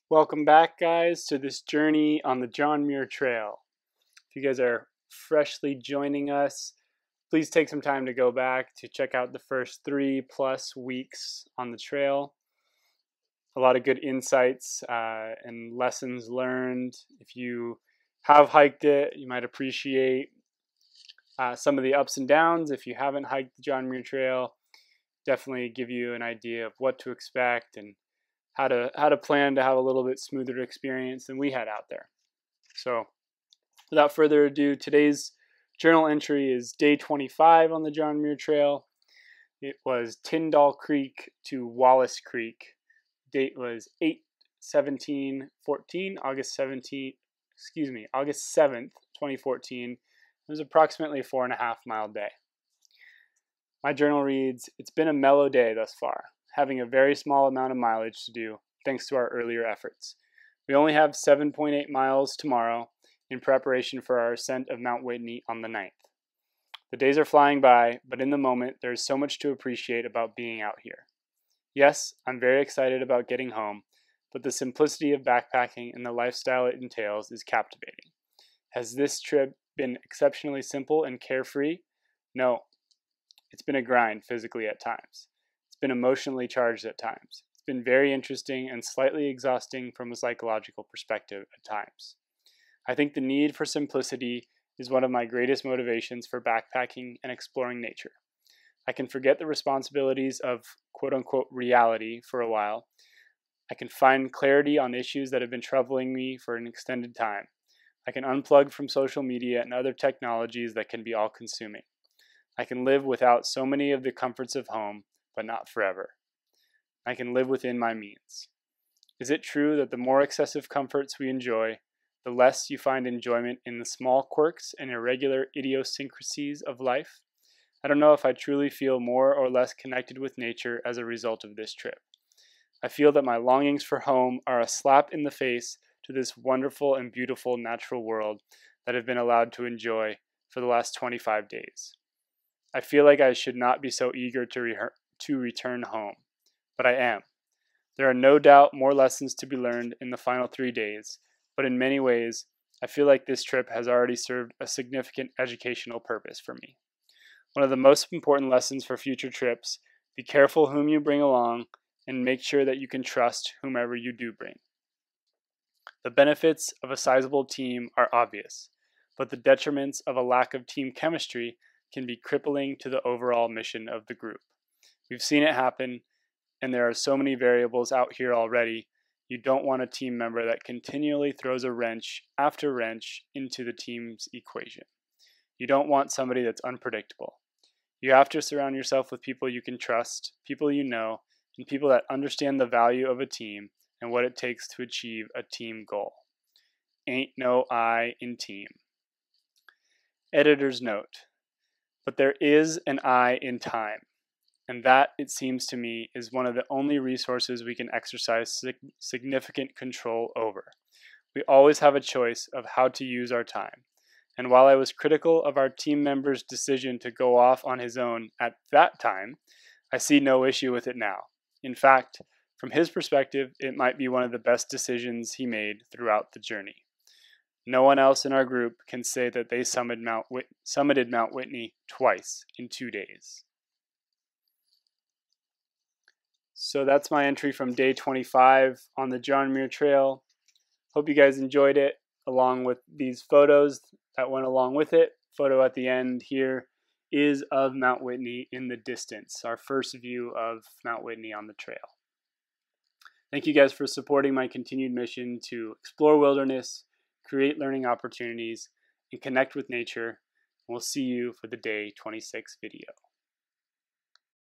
Welcome back, guys, to this journey on the John Muir Trail. If you guys are freshly joining us, please take some time to go back to check out the first 3+ weeks on the trail. A lot of good insights and lessons learned. If you have hiked it, you might appreciate some of the ups and downs. If you haven't hiked the John Muir Trail, definitely give you an idea of what to expect and how to plan to have a little bit smoother experience than we had out there. So without further ado, today's journal entry is day 25 on the John Muir Trail. It was Tyndall Creek to Wallace Creek. Date was 8/17/14, August 7th, 2014. It was approximately a 4.5-mile day. My journal reads, "It's been a mellow day thus far, having a very small amount of mileage to do thanks to our earlier efforts. We only have 7.8 miles tomorrow in preparation for our ascent of Mount Whitney on the 9th. The days are flying by, but in the moment there is so much to appreciate about being out here. Yes, I'm very excited about getting home, but the simplicity of backpacking and the lifestyle it entails is captivating. Has this trip been exceptionally simple and carefree? No. It's been a grind physically at times. It's been emotionally charged at times. It's been very interesting and slightly exhausting from a psychological perspective at times. I think the need for simplicity is one of my greatest motivations for backpacking and exploring nature. I can forget the responsibilities of quote-unquote reality for a while. I can find clarity on issues that have been troubling me for an extended time. I can unplug from social media and other technologies that can be all-consuming. I can live without so many of the comforts of home, but not forever. I can live within my means. Is it true that the more excessive comforts we enjoy, the less you find enjoyment in the small quirks and irregular idiosyncrasies of life? I don't know if I truly feel more or less connected with nature as a result of this trip. I feel that my longings for home are a slap in the face to this wonderful and beautiful natural world that I've been allowed to enjoy for the last 25 days. I feel like I should not be so eager to return home, but I am. There are no doubt more lessons to be learned in the final 3 days, but in many ways, I feel like this trip has already served a significant educational purpose for me. One of the most important lessons for future trips: be careful whom you bring along and make sure that you can trust whomever you do bring. The benefits of a sizable team are obvious, but the detriments of a lack of team chemistry can be crippling to the overall mission of the group. We've seen it happen, and there are so many variables out here already. You don't want a team member that continually throws a wrench after wrench into the team's equation. You don't want somebody that's unpredictable. You have to surround yourself with people you can trust, people you know, and people that understand the value of a team and what it takes to achieve a team goal. Ain't no I in team. Editor's note. But there is an I in time, and that, it seems to me, is one of the only resources we can exercise significant control over. We always have a choice of how to use our time, and while I was critical of our team member's decision to go off on his own at that time, I see no issue with it now. In fact, from his perspective, it might be one of the best decisions he made throughout the journey. No one else in our group can say that they summited Mount Whitney twice in 2 days. So that's my entry from day 25 on the John Muir Trail. Hope you guys enjoyed it, along with these photos that went along with it. Photo at the end here is of Mount Whitney in the distance, our first view of Mount Whitney on the trail. Thank you guys for supporting my continued mission to explore wilderness, create learning opportunities, and connect with nature. We'll see you for the day 26 video.